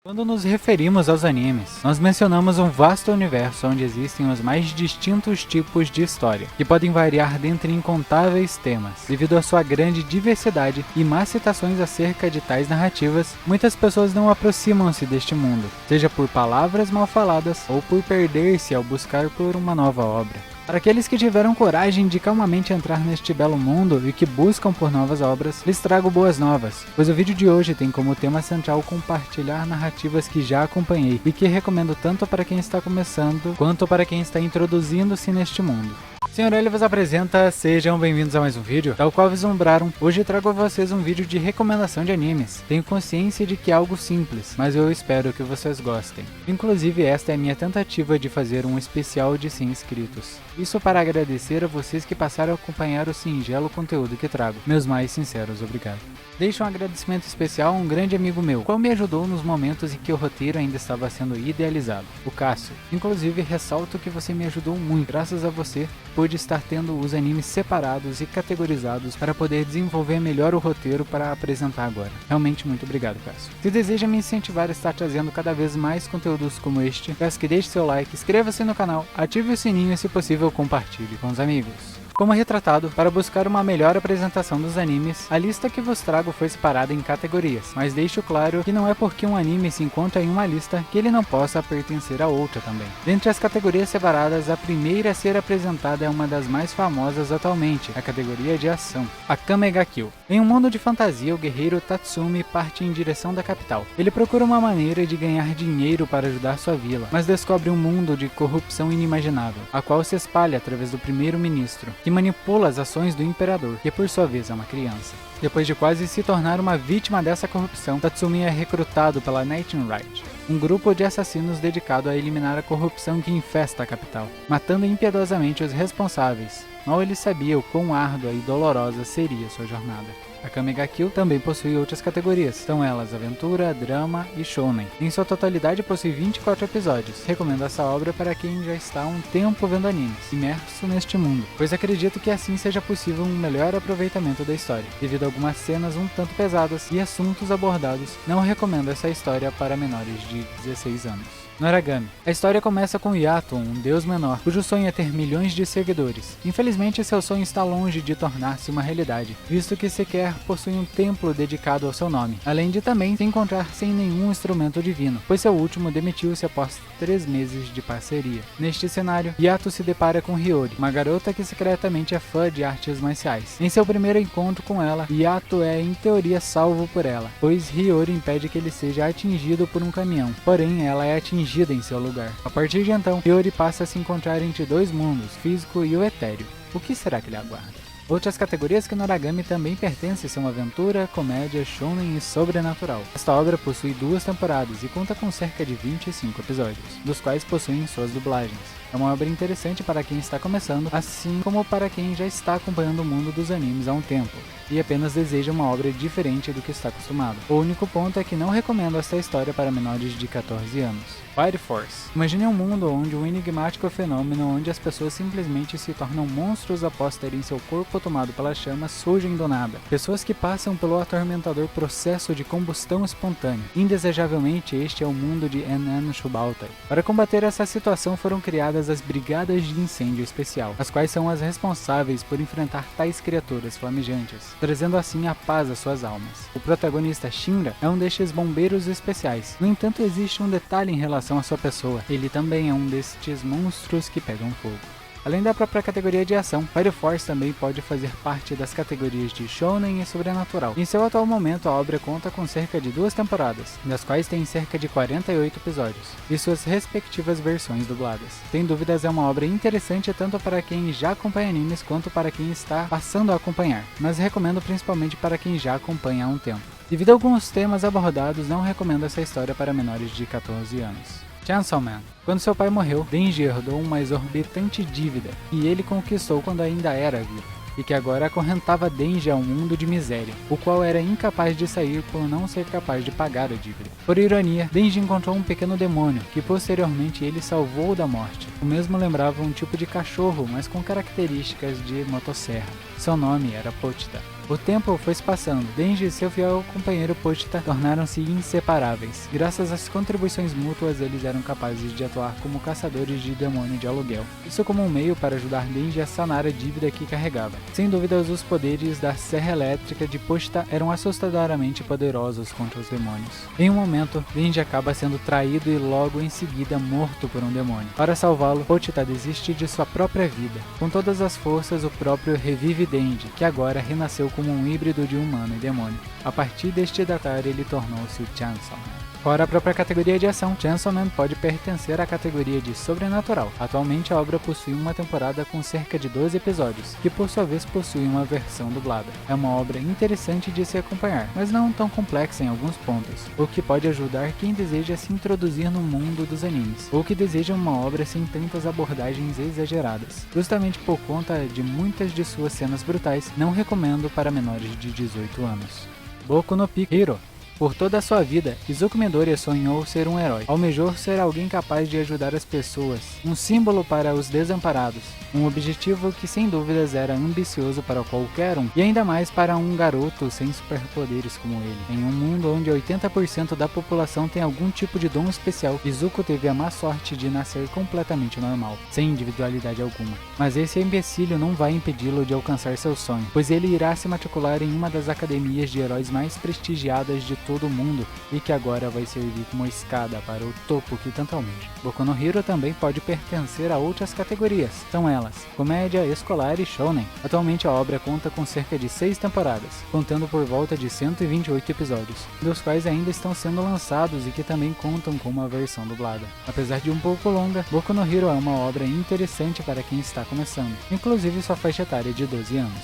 Quando nos referimos aos animes, nós mencionamos um vasto universo onde existem os mais distintos tipos de história, que podem variar dentre incontáveis temas. Devido à sua grande diversidade e más citações acerca de tais narrativas, muitas pessoas não aproximam-se deste mundo, seja por palavras mal faladas ou por perder-se ao buscar por uma nova obra. Para aqueles que tiveram coragem de calmamente entrar neste belo mundo e que buscam por novas obras, lhes trago boas novas, pois o vídeo de hoje tem como tema central compartilhar narrativas que já acompanhei e que recomendo tanto para quem está começando, quanto para quem está introduzindo-se neste mundo. Senhor L vos apresenta, sejam bem-vindos a mais um vídeo, tal qual vislumbraram. Hoje trago a vocês um vídeo de recomendação de animes. Tenho consciência de que é algo simples, mas eu espero que vocês gostem. Inclusive esta é a minha tentativa de fazer um especial de 100 inscritos. Isso para agradecer a vocês que passaram a acompanhar o singelo conteúdo que trago. Meus mais sinceros obrigado. Deixo um agradecimento especial a um grande amigo meu, qual me ajudou nos momentos em que o roteiro ainda estava sendo idealizado, o Cássio. Inclusive ressalto que você me ajudou muito, graças a você pude estar tendo os animes separados e categorizados para poder desenvolver melhor o roteiro para apresentar agora. Realmente muito obrigado, Cássio. Se deseja me incentivar a estar trazendo cada vez mais conteúdos como este, peço que deixe seu like, inscreva-se no canal, ative o sininho e se possível compartilhe com os amigos. Como retratado, para buscar uma melhor apresentação dos animes, a lista que vos trago foi separada em categorias, mas deixo claro que não é porque um anime se encontra em uma lista que ele não possa pertencer a outra também. Dentre as categorias separadas, a primeira a ser apresentada é uma das mais famosas atualmente, a categoria de ação, Akame ga Kill. Em um mundo de fantasia, o guerreiro Tatsumi parte em direção da capital. Ele procura uma maneira de ganhar dinheiro para ajudar sua vila, mas descobre um mundo de corrupção inimaginável, a qual se espalha através do primeiro-ministro, que manipula as ações do imperador, que por sua vez é uma criança. Depois de quase se tornar uma vítima dessa corrupção, Tatsumi é recrutado pela Nightingale, um grupo de assassinos dedicado a eliminar a corrupção que infesta a capital, matando impiedosamente os responsáveis. Mal ele sabia o quão árdua e dolorosa seria sua jornada. Akame ga Kill também possui outras categorias, são elas aventura, drama e shounen. Em sua totalidade possui 24 episódios. Recomendo essa obra para quem já está há um tempo vendo animes, imerso neste mundo, pois acredito que assim seja possível um melhor aproveitamento da história. Devido a algumas cenas um tanto pesadas e assuntos abordados, não recomendo essa história para menores de 16 anos. Noragami. A história começa com Yato, um deus menor, cujo sonho é ter milhões de seguidores. Infelizmente, seu sonho está longe de tornar-se uma realidade, visto que sequer possui um templo dedicado ao seu nome, além de também se encontrar sem nenhum instrumento divino, pois seu último demitiu-se após 3 meses de parceria. Neste cenário, Yato se depara com Hiyori, uma garota que secretamente é fã de artes marciais. Em seu primeiro encontro com ela, Yato é em teoria salvo por ela, pois Hiyori impede que ele seja atingido por um caminhão, porém ela é atingida em seu lugar. A partir de então, Hiyori passa a se encontrar entre dois mundos, físico e o etéreo. O que será que ele aguarda? Outras categorias que Noragami também pertencem são aventura, comédia, shounen e sobrenatural. Esta obra possui 2 temporadas e conta com cerca de 25 episódios, dos quais possuem suas dublagens. É uma obra interessante para quem está começando, assim como para quem já está acompanhando o mundo dos animes há um tempo, e apenas deseja uma obra diferente do que está acostumado. O único ponto é que não recomendo esta história para menores de 14 anos. Fire Force. Imagine um mundo onde um enigmático fenômeno onde as pessoas simplesmente se tornam monstros após terem seu corpo tomado pelas chamas surgem do nada. Pessoas que passam pelo atormentador processo de combustão espontânea. Indesejavelmente este é o mundo de Enan Shubaltai. Para combater essa situação foram criadas as Brigadas de Incêndio Especial, as quais são as responsáveis por enfrentar tais criaturas flamejantes, trazendo assim a paz às suas almas. O protagonista Shinra é um destes bombeiros especiais. No entanto, existe um detalhe em relação à sua pessoa. Ele também é um destes monstros que pegam fogo. Além da própria categoria de ação, Fire Force também pode fazer parte das categorias de shounen e sobrenatural. Em seu atual momento, a obra conta com cerca de 2 temporadas, das quais tem cerca de 48 episódios, e suas respectivas versões dubladas. Sem dúvidas é uma obra interessante tanto para quem já acompanha animes quanto para quem está passando a acompanhar, mas recomendo principalmente para quem já acompanha há um tempo. Devido a alguns temas abordados, não recomendo essa história para menores de 14 anos. Chainsaw Man. Quando seu pai morreu, Denji herdou uma exorbitante dívida, que ele conquistou quando ainda era vivo, e que agora acorrentava Denji a um mundo de miséria, o qual era incapaz de sair por não ser capaz de pagar a dívida. Por ironia, Denji encontrou um pequeno demônio, que posteriormente ele salvou da morte. O mesmo lembrava um tipo de cachorro, mas com características de motosserra. Seu nome era Pochita. O tempo foi se passando. Denji e seu fiel companheiro Pochita tornaram-se inseparáveis. Graças às contribuições mútuas, eles eram capazes de atuar como caçadores de demônio de aluguel. Isso como um meio para ajudar Denji a sanar a dívida que carregava. Sem dúvidas, os poderes da serra elétrica de Pochita eram assustadoramente poderosos contra os demônios. Em um momento, Denji acaba sendo traído e logo em seguida morto por um demônio. Para salvá-lo, Pochita desiste de sua própria vida. Com todas as forças, o próprio revive Denji, que agora renasceu como um híbrido de humano e demônio. A partir deste datar, ele tornou-se o Chainsaw Man. Fora a própria categoria de ação, Chainsaw Man pode pertencer à categoria de sobrenatural. Atualmente a obra possui uma temporada com cerca de 12 episódios, que por sua vez possui uma versão dublada. É uma obra interessante de se acompanhar, mas não tão complexa em alguns pontos, o que pode ajudar quem deseja se introduzir no mundo dos animes, ou que deseja uma obra sem tantas abordagens exageradas. Justamente por conta de muitas de suas cenas brutais, não recomendo para menores de 18 anos. Boku no Pico Hero. Por toda a sua vida, Izuku Midoriya sonhou ser um herói. Almejou ser alguém capaz de ajudar as pessoas, um símbolo para os desamparados, um objetivo que sem dúvidas era ambicioso para qualquer um, e ainda mais para um garoto sem superpoderes como ele. Em um mundo onde 80% da população tem algum tipo de dom especial, Izuku teve a má sorte de nascer completamente normal, sem individualidade alguma. Mas esse empecilho não vai impedi-lo de alcançar seu sonho, pois ele irá se matricular em uma das academias de heróis mais prestigiadas de todo o mundo e que agora vai servir como escada para o topo que tanto almeja. Boku no Hero também pode pertencer a outras categorias, são elas: comédia, escolar e shounen. Atualmente a obra conta com cerca de 6 temporadas, contando por volta de 128 episódios, dos quais ainda estão sendo lançados e que também contam com uma versão dublada. Apesar de um pouco longa, Boku no Hero é uma obra interessante para quem está começando, inclusive sua faixa etária de 12 anos.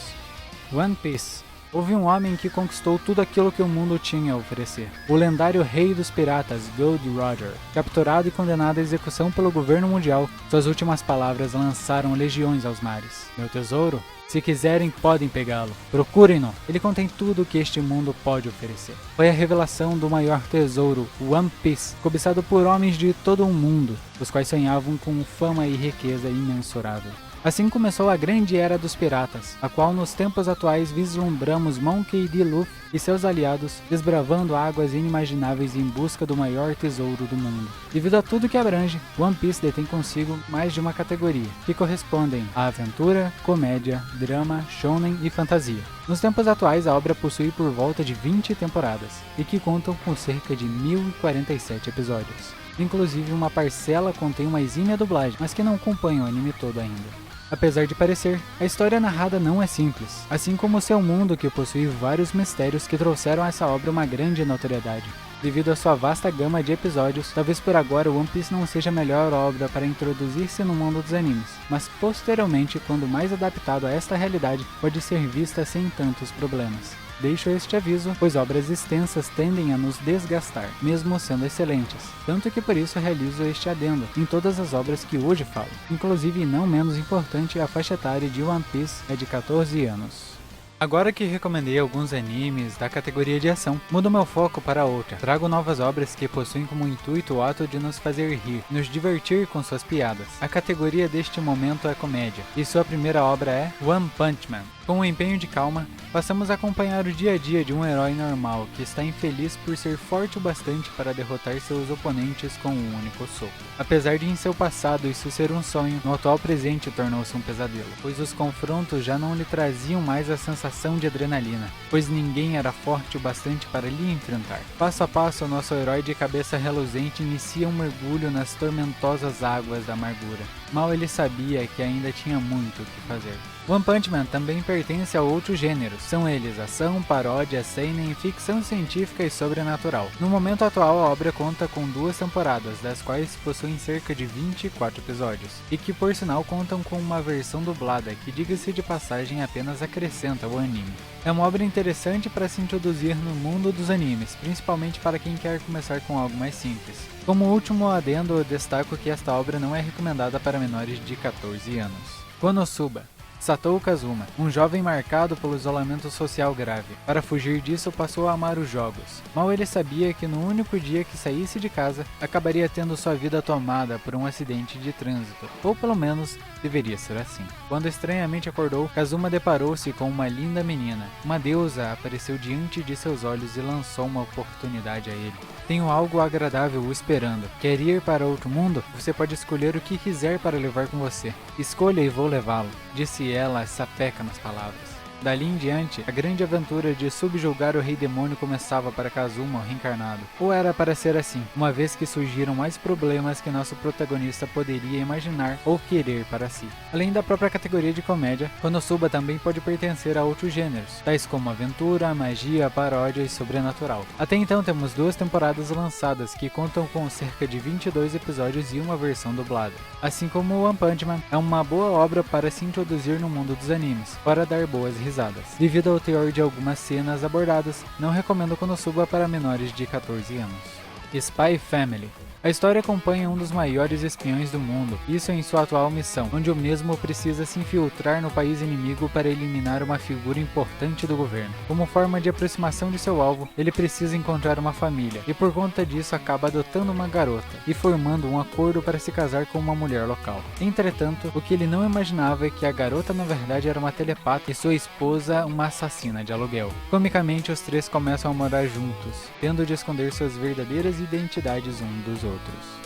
One Piece. Houve um homem que conquistou tudo aquilo que o mundo tinha a oferecer. O lendário rei dos piratas, Gold Roger. Capturado e condenado à execução pelo governo mundial, suas últimas palavras lançaram legiões aos mares. Meu tesouro? Se quiserem, podem pegá-lo. Procurem-no. Ele contém tudo o que este mundo pode oferecer. Foi a revelação do maior tesouro, One Piece, cobiçado por homens de todo o mundo, os quais sonhavam com fama e riqueza imensurável. Assim começou a grande era dos piratas, a qual nos tempos atuais vislumbramos Monkey D. Luffy e seus aliados desbravando águas inimagináveis em busca do maior tesouro do mundo. Devido a tudo que abrange, One Piece detém consigo mais de uma categoria, que correspondem a aventura, comédia, drama, shounen e fantasia. Nos tempos atuais, a obra possui por volta de 20 temporadas, e que contam com cerca de 1047 episódios. Inclusive, uma parcela contém uma exímia dublagem, mas que não acompanha o anime todo ainda. Apesar de parecer, a história narrada não é simples, assim como seu mundo, que possui vários mistérios que trouxeram a essa obra uma grande notoriedade. Devido à sua vasta gama de episódios, talvez por agora One Piece não seja a melhor obra para introduzir-se no mundo dos animes, mas posteriormente, quando mais adaptado a esta realidade, pode ser vista sem tantos problemas. Deixo este aviso, pois obras extensas tendem a nos desgastar, mesmo sendo excelentes, tanto que por isso realizo este adendo em todas as obras que hoje falo. Inclusive, e não menos importante, a faixa etária de One Piece é de 14 anos. Agora que recomendei alguns animes da categoria de ação, mudo meu foco para outra. Trago novas obras que possuem como intuito o ato de nos fazer rir, nos divertir com suas piadas. A categoria deste momento é comédia, e sua primeira obra é One Punch Man. Com um empenho de calma, passamos a acompanhar o dia a dia de um herói normal que está infeliz por ser forte o bastante para derrotar seus oponentes com um único soco. Apesar de em seu passado isso ser um sonho, no atual presente tornou-se um pesadelo, pois os confrontos já não lhe traziam mais a sensação de adrenalina, pois ninguém era forte o bastante para lhe enfrentar. Passo a passo, nosso herói de cabeça reluzente inicia um mergulho nas tormentosas águas da amargura. Mal ele sabia que ainda tinha muito o que fazer. One Punch Man também pertence a outros gêneros, são eles ação, paródia, seinen, ficção científica e sobrenatural. No momento atual, a obra conta com 2 temporadas, das quais possuem cerca de 24 episódios, e que por sinal contam com uma versão dublada, que diga-se de passagem apenas acrescenta o anime. É uma obra interessante para se introduzir no mundo dos animes, principalmente para quem quer começar com algo mais simples. Como último adendo, eu destaco que esta obra não é recomendada para menores de 14 anos. Konosuba. Satou Kazuma, um jovem marcado pelo isolamento social grave. Para fugir disso, passou a amar os jogos. Mal ele sabia que no único dia que saísse de casa, acabaria tendo sua vida tomada por um acidente de trânsito, ou pelo menos deveria ser assim. Quando estranhamente acordou, Kazuma deparou-se com uma linda menina. Uma deusa apareceu diante de seus olhos e lançou uma oportunidade a ele. Tenho algo agradável o esperando. Quer ir para outro mundo? Você pode escolher o que quiser para levar com você. Escolha e vou levá-lo, disse ela, sapeca nas palavras. Dali em diante, a grande aventura de subjugar o Rei Demônio começava para Kazuma, o reencarnado. Ou era para ser assim, uma vez que surgiram mais problemas que nosso protagonista poderia imaginar ou querer para si. Além da própria categoria de comédia, Konosuba também pode pertencer a outros gêneros, tais como aventura, magia, paródia e sobrenatural. Até então temos 2 temporadas lançadas que contam com cerca de 22 episódios e uma versão dublada. Assim como One Punch Man, é uma boa obra para se introduzir no mundo dos animes, para dar boas risadas. Devido ao teor de algumas cenas abordadas, não recomendo Konosuba para menores de 14 anos. Spy Family. A história acompanha um dos maiores espiões do mundo, isso em sua atual missão, onde o mesmo precisa se infiltrar no país inimigo para eliminar uma figura importante do governo. Como forma de aproximação de seu alvo, ele precisa encontrar uma família, e por conta disso acaba adotando uma garota, e formando um acordo para se casar com uma mulher local. Entretanto, o que ele não imaginava é que a garota na verdade era uma telepata e sua esposa uma assassina de aluguel. Comicamente, os 3 começam a morar juntos, tendo de esconder suas verdadeiras identidades um dos outros.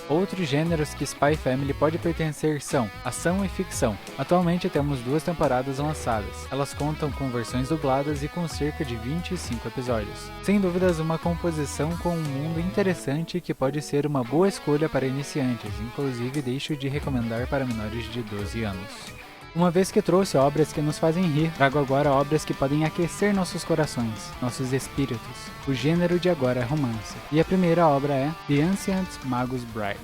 Outros gêneros que Spy Family pode pertencer são ação e ficção. Atualmente temos 2 temporadas lançadas. Elas contam com versões dubladas e com cerca de 25 episódios. Sem dúvidas, uma composição com um mundo interessante que pode ser uma boa escolha para iniciantes, inclusive deixo de recomendar para menores de 12 anos. Uma vez que trouxe obras que nos fazem rir, trago agora obras que podem aquecer nossos corações, nossos espíritos. O gênero de agora é romance, e a primeira obra é The Ancient Magus Bride.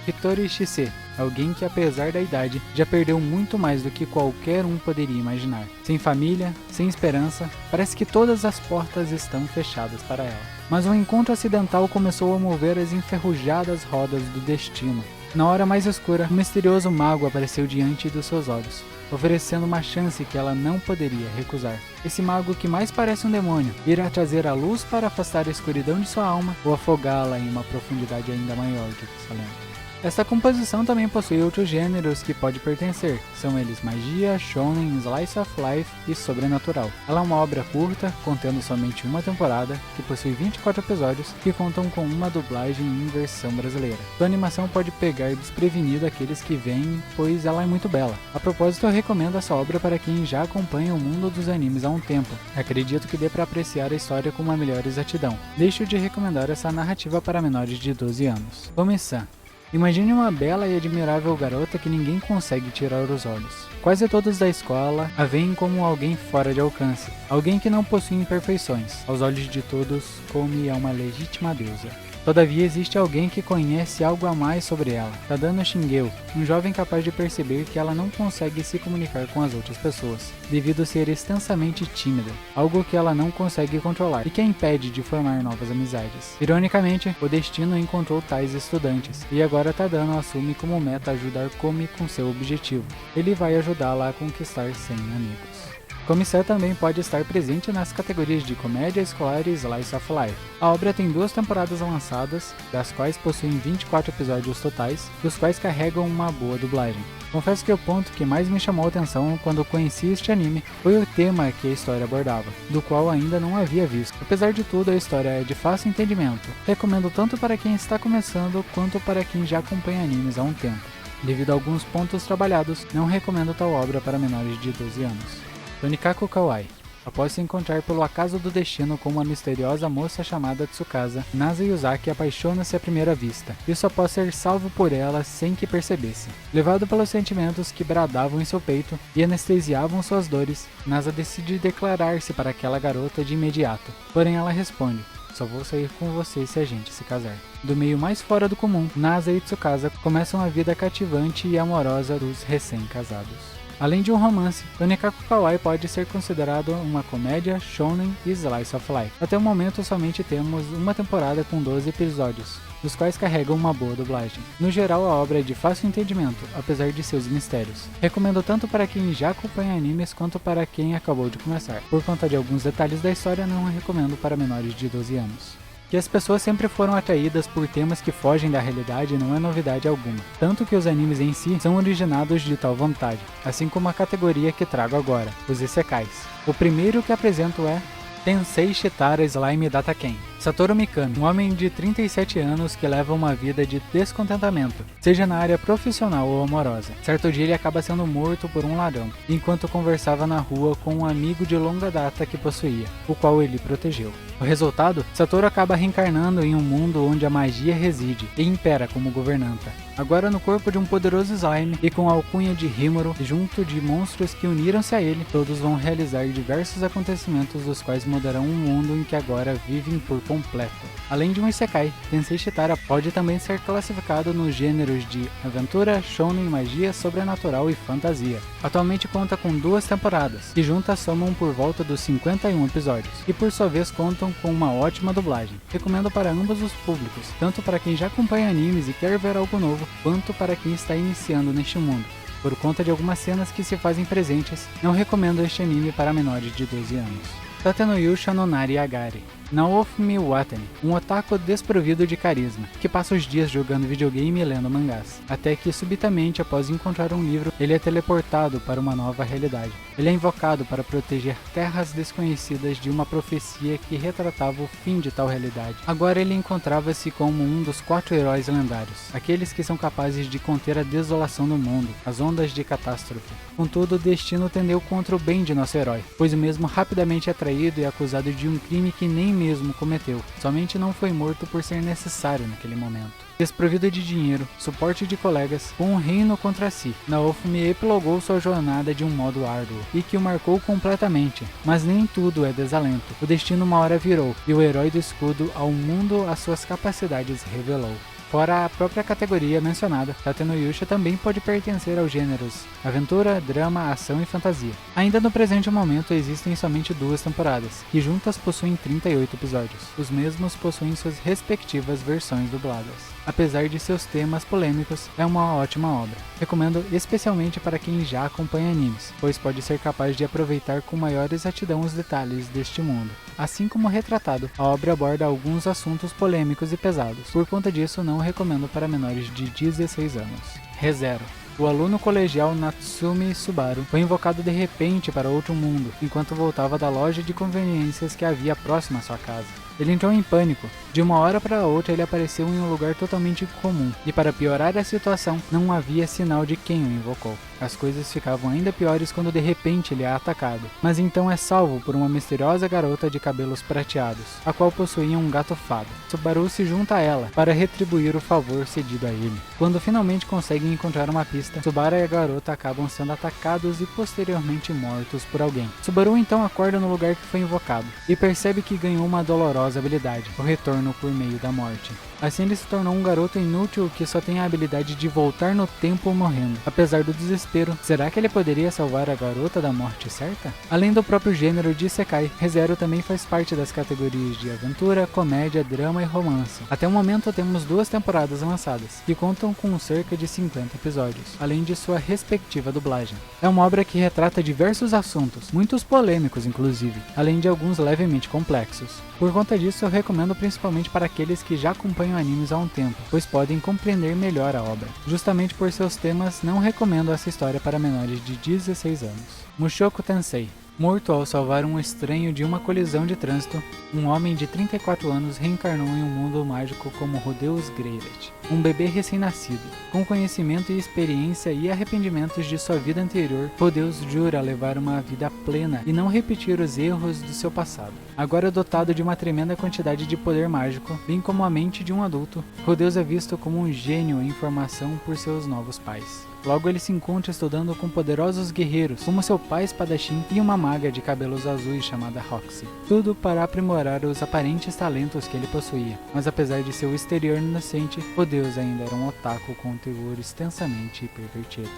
Hitori Shise, alguém que apesar da idade, já perdeu muito mais do que qualquer um poderia imaginar. Sem família, sem esperança, parece que todas as portas estão fechadas para ela. Mas um encontro acidental começou a mover as enferrujadas rodas do destino. Na hora mais escura, um misterioso mago apareceu diante dos seus olhos, oferecendo uma chance que ela não poderia recusar. Esse mago, que mais parece um demônio, irá trazer a luz para afastar a escuridão de sua alma ou afogá-la em uma profundidade ainda maior do que o salento. Esta composição também possui outros gêneros que pode pertencer, são eles magia, shonen, slice of life e sobrenatural. Ela é uma obra curta, contendo somente uma temporada, que possui 24 episódios, que contam com uma dublagem em versão brasileira. Sua animação pode pegar desprevenido aqueles que veem, pois ela é muito bela. A propósito, eu recomendo essa obra para quem já acompanha o mundo dos animes há um tempo. Acredito que dê para apreciar a história com uma melhor exatidão. Deixo de recomendar essa narrativa para menores de 12 anos. Komi-san. Imagine uma bela e admirável garota que ninguém consegue tirar os olhos. Quase todos da escola a veem como alguém fora de alcance, alguém que não possui imperfeições. Aos olhos de todos, Komi é uma legítima deusa. Todavia existe alguém que conhece algo a mais sobre ela, Tadano Shingeu, um jovem capaz de perceber que ela não consegue se comunicar com as outras pessoas, devido a ser extensamente tímida, algo que ela não consegue controlar e que a impede de formar novas amizades. Ironicamente, o destino encontrou tais estudantes, e agora Tadano assume como meta ajudar Komi com seu objetivo. Ele vai ajudá-la a conquistar 100 amigos. Komi-san também pode estar presente nas categorias de comédia escolar e slice of life. A obra tem 2 temporadas lançadas, das quais possuem 24 episódios totais, dos quais carregam uma boa dublagem. Confesso que o ponto que mais me chamou a atenção quando conheci este anime foi o tema que a história abordava, do qual ainda não havia visto. Apesar de tudo, a história é de fácil entendimento. Recomendo tanto para quem está começando quanto para quem já acompanha animes há um tempo. Devido a alguns pontos trabalhados, não recomendo tal obra para menores de 12 anos. Tonikaku Kawaii. Após se encontrar pelo acaso do destino com uma misteriosa moça chamada Tsukasa, Nasa Yuzaki apaixona-se à primeira vista, isso após ser salvo por ela sem que percebesse. Levado pelos sentimentos que bradavam em seu peito e anestesiavam suas dores, Nasa decide declarar-se para aquela garota de imediato. Porém ela responde: só vou sair com você se a gente se casar. Do meio mais fora do comum, Nasa e Tsukasa começam a vida cativante e amorosa dos recém-casados. Além de um romance, Tonikaku Kawaii pode ser considerado uma comédia, shounen e slice of life. Até o momento somente temos uma temporada com 12 episódios, dos quais carregam uma boa dublagem. No geral, a obra é de fácil entendimento, apesar de seus mistérios. Recomendo tanto para quem já acompanha animes quanto para quem acabou de começar. Por conta de alguns detalhes da história, não recomendo para menores de 12 anos. Que as pessoas sempre foram atraídas por temas que fogem da realidade não é novidade alguma, tanto que os animes em si são originados de tal vontade, assim como a categoria que trago agora, os isekais. O primeiro que apresento é Tensei Shitara Slime Dataken. Satoru Mikami, um homem de 37 anos que leva uma vida de descontentamento, seja na área profissional ou amorosa. Certo dia ele acaba sendo morto por um ladrão, enquanto conversava na rua com um amigo de longa data que possuía, o qual ele protegeu. O resultado? Satoru acaba reencarnando em um mundo onde a magia reside e impera como governanta. Agora no corpo de um poderoso slime e com a alcunha de Rimuru, junto de monstros que uniram-se a ele, todos vão realizar diversos acontecimentos dos quais mudarão um mundo em que agora vivem por completo. Além de um isekai, Tensei Shitara pode também ser classificado nos gêneros de aventura, shounen, magia, sobrenatural e fantasia. Atualmente conta com 2 temporadas, que juntas somam por volta dos 51 episódios, e por sua vez contam com uma ótima dublagem. Recomendo para ambos os públicos, tanto para quem já acompanha animes e quer ver algo novo, quanto para quem está iniciando neste mundo. Por conta de algumas cenas que se fazem presentes, não recomendo este anime para menores de 12 anos. Tatenoyusha no Nari Agari. Naofumi Watani, um otaku desprovido de carisma, que passa os dias jogando videogame e lendo mangás, até que subitamente, após encontrar um livro, ele é teleportado para uma nova realidade. Ele é invocado para proteger terras desconhecidas de uma profecia que retratava o fim de tal realidade. Agora ele encontrava-se como um dos 4 heróis lendários, aqueles que são capazes de conter a desolação do mundo, as ondas de catástrofe. Contudo, o destino tendeu contra o bem de nosso herói, pois o mesmo rapidamente é traído e acusado de um crime que nem mesmo cometeu, somente não foi morto por ser necessário naquele momento. Desprovido de dinheiro, suporte de colegas, com um reino contra si, Naofumi epilogou sua jornada de um modo árduo, e que o marcou completamente, mas nem tudo é desalento. O destino uma hora virou, e o herói do escudo ao mundo as suas capacidades revelou. Fora a própria categoria mencionada, Tatenoyusha também pode pertencer aos gêneros aventura, drama, ação e fantasia. Ainda no presente momento existem somente 2 temporadas, que juntas possuem 38 episódios. Os mesmos possuem suas respectivas versões dubladas. Apesar de seus temas polêmicos, é uma ótima obra. Recomendo especialmente para quem já acompanha animes, pois pode ser capaz de aproveitar com maior exatidão os detalhes deste mundo. Assim como retratado, a obra aborda alguns assuntos polêmicos e pesados. Por conta disso, não recomendo para menores de 16 anos. ReZero. O aluno colegial Natsumi Subaru foi invocado de repente para outro mundo, enquanto voltava da loja de conveniências que havia próxima à sua casa. Ele entrou em pânico. De uma hora para outra ele apareceu em um lugar totalmente incomum, e para piorar a situação, não havia sinal de quem o invocou. As coisas ficavam ainda piores quando de repente ele é atacado, mas então é salvo por uma misteriosa garota de cabelos prateados, a qual possuía um gato fada. Subaru se junta a ela para retribuir o favor cedido a ele. Quando finalmente conseguem encontrar uma pista, Subaru e a garota acabam sendo atacados e posteriormente mortos por alguém. Subaru então acorda no lugar que foi invocado, e percebe que ganhou uma dolorosa habilidade, o retorno por meio da morte. Assim ele se tornou um garoto inútil que só tem a habilidade de voltar no tempo morrendo. Apesar do desespero, será que ele poderia salvar a garota da morte certa? Além do próprio gênero de isekai, ReZero também faz parte das categorias de aventura, comédia, drama e romance. Até o momento temos 2 temporadas lançadas, que contam com cerca de 50 episódios, além de sua respectiva dublagem. É uma obra que retrata diversos assuntos, muitos polêmicos inclusive, além de alguns levemente complexos. Por conta disso, eu recomendo principalmente para aqueles que já acompanham animes há um tempo, pois podem compreender melhor a obra. Justamente por seus temas, não recomendo essa história para menores de 16 anos. Mushoku Tensei. Morto ao salvar um estranho de uma colisão de trânsito, um homem de 34 anos reencarnou em um mundo mágico como Rudeus Greiret, um bebê recém-nascido. Com conhecimento e experiência e arrependimentos de sua vida anterior, Rudeus jura levar uma vida plena e não repetir os erros do seu passado. Agora dotado de uma tremenda quantidade de poder mágico, bem como a mente de um adulto, Rudeus é visto como um gênio em formação por seus novos pais. Logo ele se encontra estudando com poderosos guerreiros, como seu pai espadachim e uma maga de cabelos azuis chamada Roxy. Tudo para aprimorar os aparentes talentos que ele possuía, mas apesar de seu exterior inocente, Rudeus ainda era um otaku com um teor extensamente pervertido.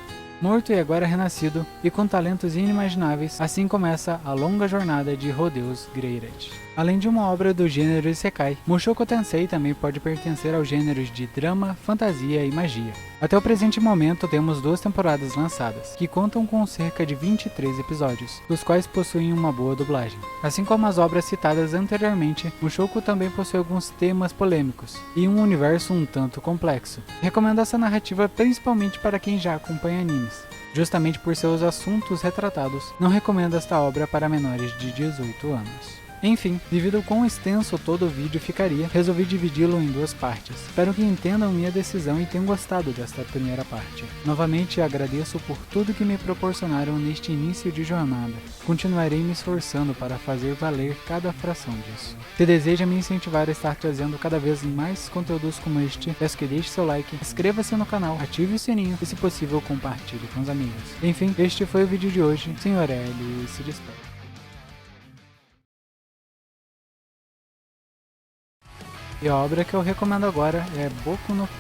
Morto e agora renascido, e com talentos inimagináveis, assim começa a longa jornada de Rodeus Greirat. Além de uma obra do gênero Isekai, Mushoku Tensei também pode pertencer aos gêneros de drama, fantasia e magia. Até o presente momento temos 2 temporadas lançadas, que contam com cerca de 23 episódios, dos quais possuem uma boa dublagem. Assim como as obras citadas anteriormente, Mushoku também possui alguns temas polêmicos, e um universo um tanto complexo. Recomendo essa narrativa principalmente para quem já acompanha animes. Justamente por seus assuntos retratados, não recomendo esta obra para menores de 18 anos. Enfim, devido ao quão extenso todo o vídeo ficaria, resolvi dividi-lo em 2 partes. Espero que entendam minha decisão e tenham gostado desta primeira parte. Novamente agradeço por tudo que me proporcionaram neste início de jornada. Continuarei me esforçando para fazer valer cada fração disso. Se deseja me incentivar a estar trazendo cada vez mais conteúdos como este, peço que deixe seu like, inscreva-se no canal, ative o sininho e, se possível, compartilhe com os amigos. Enfim, este foi o vídeo de hoje. Senhor L se despede. E a obra que eu recomendo agora é Boku no Pico.